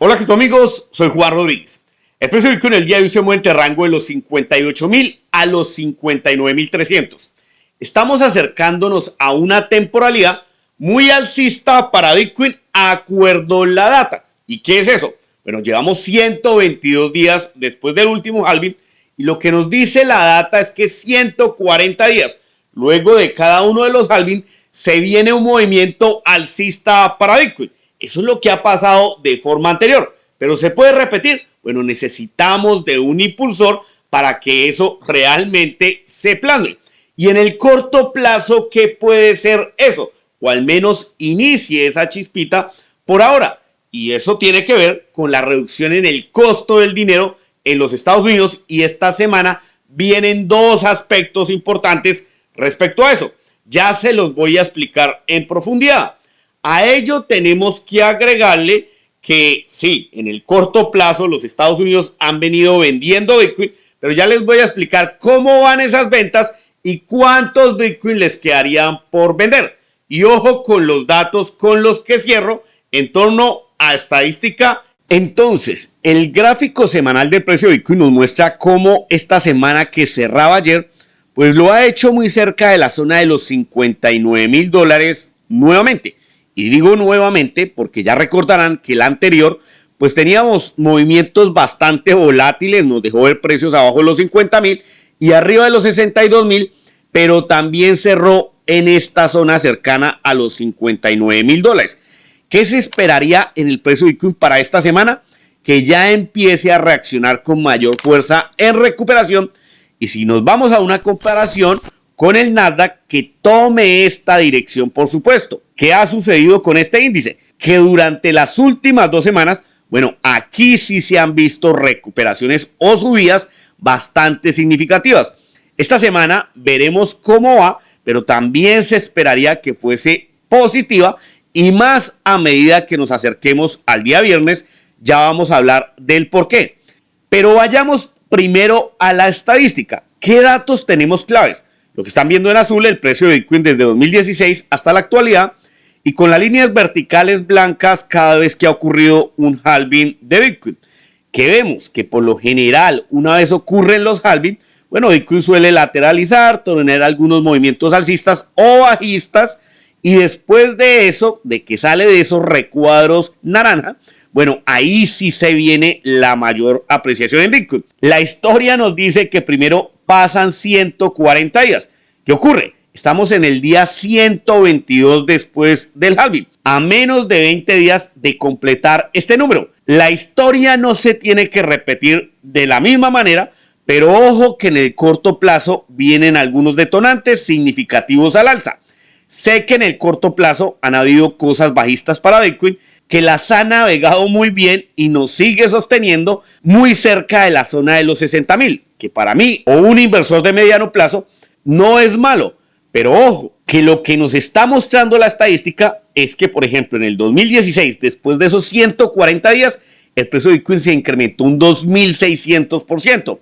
Hola, ¿qué tal, amigos? Soy Juan Rodríguez. El precio de Bitcoin el día de hoy se mueve entre rango de los 58.000 a los 59.300. Estamos acercándonos a una temporalidad muy alcista para Bitcoin, acuerdo la data. ¿Y qué es eso? Bueno, llevamos 122 días después del último halving y lo que nos dice la data es que 140 días luego de cada uno de los halving se viene un movimiento alcista para Bitcoin. Eso es lo que ha pasado de forma anterior, pero ¿se puede repetir? Bueno, necesitamos de un impulsor para que eso realmente se plane. Y en el corto plazo, ¿qué puede ser eso? O al menos inicie esa chispita por ahora. Y eso tiene que ver con la reducción en el costo del dinero en los Estados Unidos. Y esta semana vienen dos aspectos importantes respecto a eso. Ya se los voy a explicar en profundidad. A ello tenemos que agregarle que sí, en el corto plazo los Estados Unidos han venido vendiendo Bitcoin, pero ya les voy a explicar cómo van esas ventas y cuántos Bitcoin les quedarían por vender. Y ojo con los datos con los que cierro en torno a estadística. Entonces, el gráfico semanal del precio de Bitcoin nos muestra cómo esta semana que cerraba ayer, pues lo ha hecho muy cerca de la zona de los $59,000 nuevamente. Y digo nuevamente porque ya recordarán que el anterior pues teníamos movimientos bastante volátiles, nos dejó ver precios abajo de los 50,000 y arriba de los 62,000, pero también cerró en esta zona cercana a los $59,000. ¿Qué se esperaría en el precio de Bitcoin para esta semana? Que ya empiece a reaccionar con mayor fuerza en recuperación. Y si nos vamos a una comparación con el Nasdaq, que tome esta dirección, por supuesto. ¿Qué ha sucedido con este índice? Que durante las últimas 2 semanas, bueno, aquí sí se han visto recuperaciones o subidas bastante significativas. Esta semana veremos cómo va, pero también se esperaría que fuese positiva y más a medida que nos acerquemos al día viernes, ya vamos a hablar del por qué. Pero vayamos primero a la estadística. ¿Qué datos tenemos claves? Lo que están viendo en azul, el precio de Bitcoin desde 2016 hasta la actualidad y con las líneas verticales blancas cada vez que ha ocurrido un halving de Bitcoin. Que vemos que por lo general, una vez ocurren los halving, bueno, Bitcoin suele lateralizar, tener algunos movimientos alcistas o bajistas y después de eso, de que sale de esos recuadros naranja, bueno, ahí sí se viene la mayor apreciación en Bitcoin. La historia nos dice que primero pasan 140 días. ¿Qué ocurre? Estamos en el día 122 después del halving, a menos de 20 días de completar este número. La historia no se tiene que repetir de la misma manera, pero ojo que en el corto plazo vienen algunos detonantes significativos al alza. Sé que en el corto plazo han habido cosas bajistas para Bitcoin, que las ha navegado muy bien y nos sigue sosteniendo muy cerca de la zona de los 60,000, que para mí o un inversor de mediano plazo no es malo. Pero ojo, que lo que nos está mostrando la estadística es que, por ejemplo, en el 2016, después de esos 140 días, el precio de Bitcoin se incrementó un 2.600%.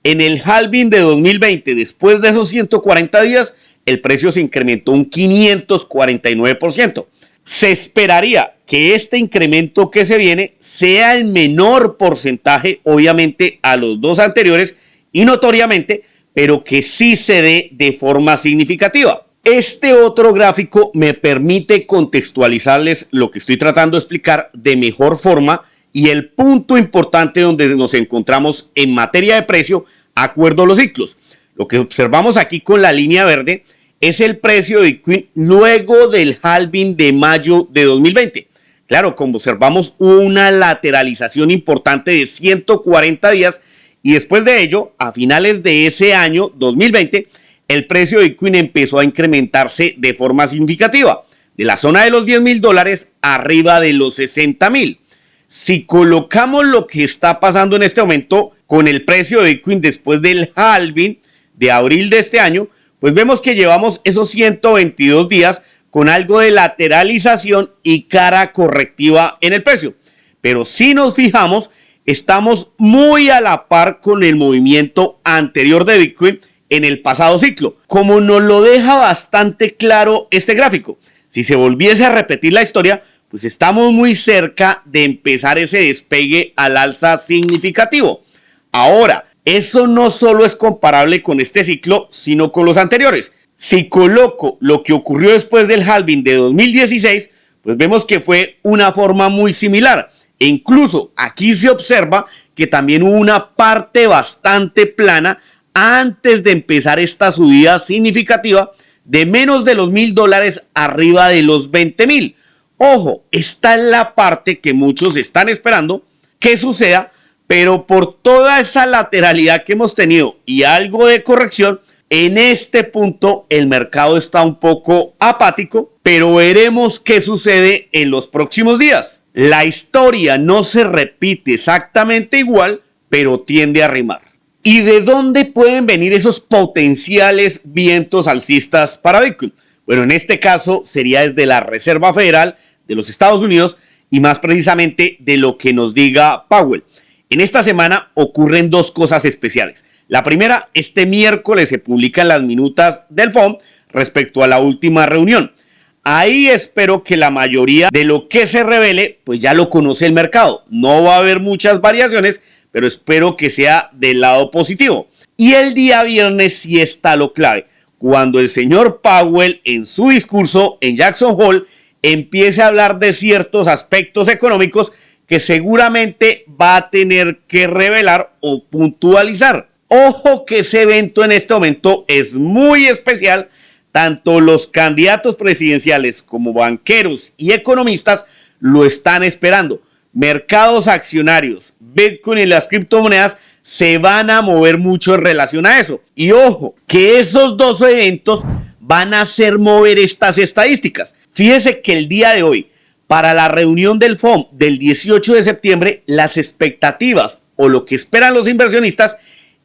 En el halving de 2020, después de esos 140 días, el precio se incrementó un 549%. Se esperaría que este incremento que se viene sea el menor porcentaje, obviamente, a los dos anteriores y notoriamente, pero que sí se dé de forma significativa. Este otro gráfico me permite contextualizarles lo que estoy tratando de explicar de mejor forma y el punto importante donde nos encontramos en materia de precio, acuerdo a los ciclos. Lo que observamos aquí con la línea verde es el precio de Bitcoin luego del halving de mayo de 2020. Claro, como observamos, una lateralización importante de 140 días y después de ello, a finales de ese año 2020, el precio de Bitcoin empezó a incrementarse de forma significativa, de la zona de los $10,000 arriba de los 60,000. Si colocamos lo que está pasando en este momento con el precio de Bitcoin después del halving de abril de este año, pues vemos que llevamos esos 122 días con algo de lateralización y cara correctiva en el precio. Pero si nos fijamos, estamos muy a la par con el movimiento anterior de Bitcoin en el pasado ciclo, como nos lo deja bastante claro este gráfico. Si se volviese a repetir la historia, pues estamos muy cerca de empezar ese despegue al alza significativo. Ahora, eso no solo es comparable con este ciclo, sino con los anteriores. Si coloco lo que ocurrió después del halving de 2016, pues vemos que fue una forma muy similar. E incluso aquí se observa que también hubo una parte bastante plana antes de empezar esta subida significativa de menos de los $1,000 arriba de los 20,000. Ojo, esta es la parte que muchos están esperando que suceda, pero por toda esa lateralidad que hemos tenido y algo de corrección, en este punto el mercado está un poco apático, pero veremos qué sucede en los próximos días. La historia no se repite exactamente igual, pero tiende a rimar. ¿Y de dónde pueden venir esos potenciales vientos alcistas para Bitcoin? Bueno, en este caso sería desde la Reserva Federal de los Estados Unidos y más precisamente de lo que nos diga Powell. En esta semana ocurren dos cosas especiales. La primera, este miércoles se publican las minutas del FOMC respecto a la última reunión. Ahí espero que la mayoría de lo que se revele, pues ya lo conoce el mercado. No va a haber muchas variaciones, pero espero que sea del lado positivo. Y el día viernes sí está lo clave, cuando el señor Powell en su discurso en Jackson Hole empiece a hablar de ciertos aspectos económicos que seguramente va a tener que revelar o puntualizar. Ojo que ese evento en este momento es muy especial. Tanto los candidatos presidenciales como banqueros y economistas lo están esperando. Mercados accionarios, Bitcoin y las criptomonedas se van a mover mucho en relación a eso. Y ojo, que esos dos eventos van a hacer mover estas estadísticas. Fíjese que el día de hoy, para la reunión del FOMC del 18 de septiembre, las expectativas o lo que esperan los inversionistas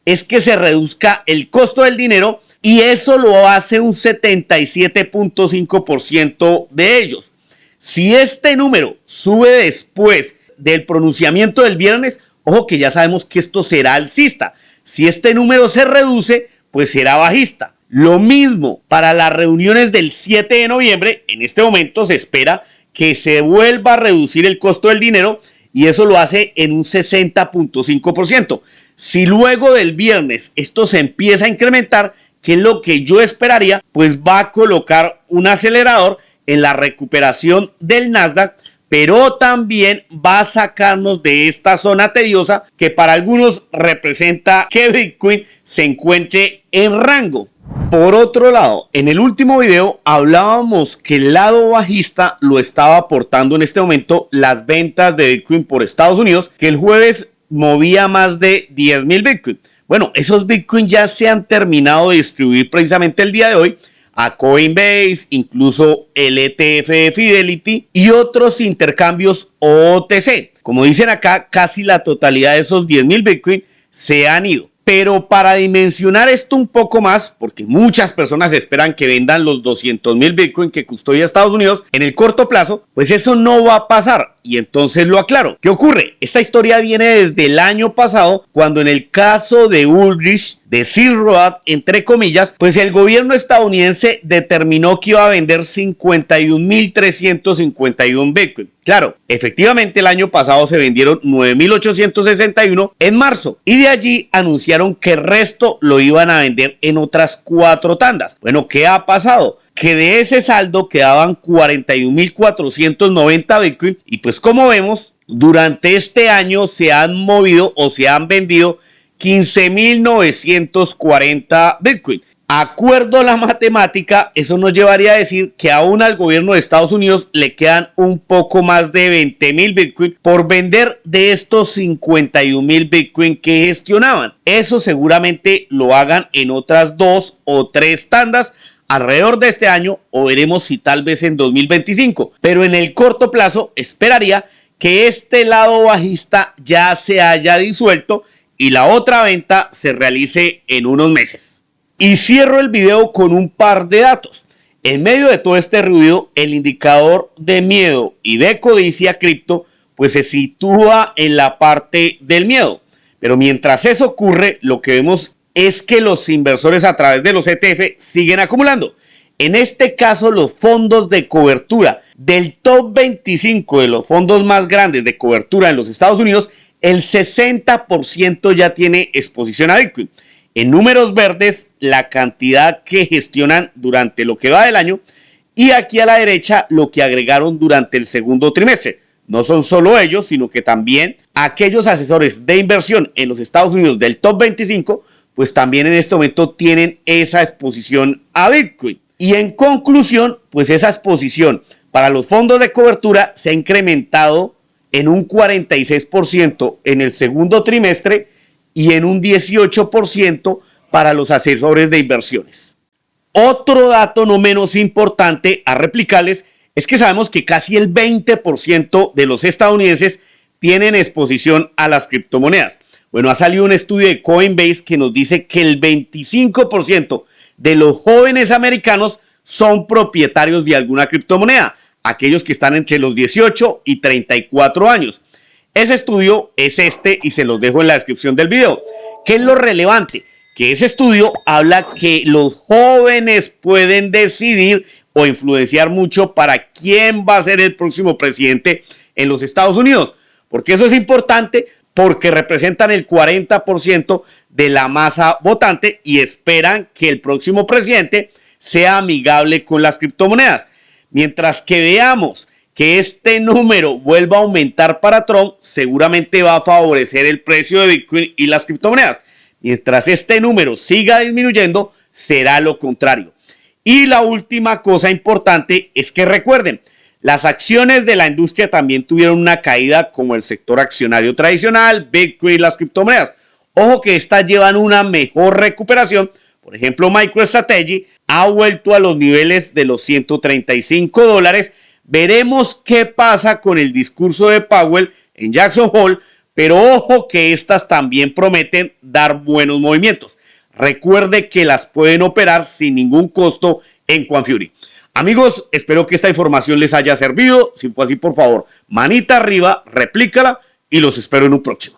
es que se reduzca el costo del dinero, y eso lo hace un 77.5% de ellos. Si este número sube después del pronunciamiento del viernes, ojo que ya sabemos que esto será alcista. Si este número se reduce, pues será bajista. Lo mismo para las reuniones del 7 de noviembre. En este momento se espera que se vuelva a reducir el costo del dinero y eso lo hace en un 60.5%. Si luego del viernes esto se empieza a incrementar, que es lo que yo esperaría, pues va a colocar un acelerador en la recuperación del Nasdaq, pero también va a sacarnos de esta zona tediosa que para algunos representa que Bitcoin se encuentre en rango. Por otro lado, en el último video hablábamos que el lado bajista lo estaba aportando en este momento las ventas de Bitcoin por Estados Unidos, que el jueves movía más de 10,000 Bitcoin. Bueno, esos Bitcoin ya se han terminado de distribuir precisamente el día de hoy a Coinbase, incluso el ETF de Fidelity y otros intercambios OTC. Como dicen acá, casi la totalidad de esos 10,000 Bitcoin se han ido. Pero para dimensionar esto un poco más, porque muchas personas esperan que vendan los 200,000 Bitcoin que custodia Estados Unidos en el corto plazo, pues eso no va a pasar. Y entonces lo aclaro. ¿Qué ocurre? Esta historia viene desde el año pasado, cuando en el caso de Ulrich, de Silk Road, entre comillas, pues el gobierno estadounidense determinó que iba a vender 51,351 Bitcoin. Claro, efectivamente el año pasado se vendieron 9,861 en marzo y de allí anunciaron que el resto lo iban a vender en otras 4 tandas. Bueno, ¿qué ha pasado? Que de ese saldo quedaban 41,490 Bitcoin y pues como vemos, durante este año se han movido o se han vendido 15,940 Bitcoin. Acuerdo a la matemática, eso nos llevaría a decir que aún al gobierno de Estados Unidos le quedan un poco más de 20,000 Bitcoin por vender de estos 51,000 Bitcoin que gestionaban. Eso seguramente lo hagan en otras 2 o 3 tandas alrededor de este año o veremos si tal vez en 2025. Pero en el corto plazo esperaría que este lado bajista ya se haya disuelto y la otra venta se realice en unos meses. Y cierro el video con un par de datos. En medio de todo este ruido, el indicador de miedo y de codicia cripto pues se sitúa en la parte del miedo. Pero mientras eso ocurre, lo que vemos es que los inversores a través de los ETF siguen acumulando. En este caso, los fondos de cobertura del top 25 de los fondos más grandes de cobertura en los Estados Unidos, el 60% ya tiene exposición a Bitcoin. En números verdes, la cantidad que gestionan durante lo que va del año, y aquí a la derecha lo que agregaron durante el segundo trimestre. No son solo ellos, sino que también aquellos asesores de inversión en los Estados Unidos del top 25, pues también en este momento tienen esa exposición a Bitcoin. Y en conclusión, pues esa exposición para los fondos de cobertura se ha incrementado en un 46% en el segundo trimestre y en un 18% para los asesores de inversiones. Otro dato no menos importante a replicarles es que sabemos que casi el 20% de los estadounidenses tienen exposición a las criptomonedas. Bueno, ha salido un estudio de Coinbase que nos dice que el 25% de los jóvenes americanos son propietarios de alguna criptomoneda, aquellos que están entre los 18 y 34 años. Ese estudio es este y se los dejo en la descripción del video. ¿Qué es lo relevante? Que ese estudio habla que los jóvenes pueden decidir o influenciar mucho para quién va a ser el próximo presidente en los Estados Unidos. Porque eso es importante, porque representan el 40% de la masa votante y esperan que el próximo presidente sea amigable con las criptomonedas. Mientras que veamos que este número vuelva a aumentar para Trump, seguramente va a favorecer el precio de Bitcoin y las criptomonedas. Mientras este número siga disminuyendo, será lo contrario. Y la última cosa importante es que recuerden, las acciones de la industria también tuvieron una caída como el sector accionario tradicional, Bitcoin y las criptomonedas. Ojo que estas llevan una mejor recuperación. Por ejemplo, MicroStrategy ha vuelto a los niveles de los $135. Veremos qué pasa con el discurso de Powell en Jackson Hole, pero ojo que estas también prometen dar buenos movimientos. Recuerde que las pueden operar sin ningún costo en Quanfury. Amigos, espero que esta información les haya servido. Si fue así, por favor, manita arriba, replícala y los espero en un próximo.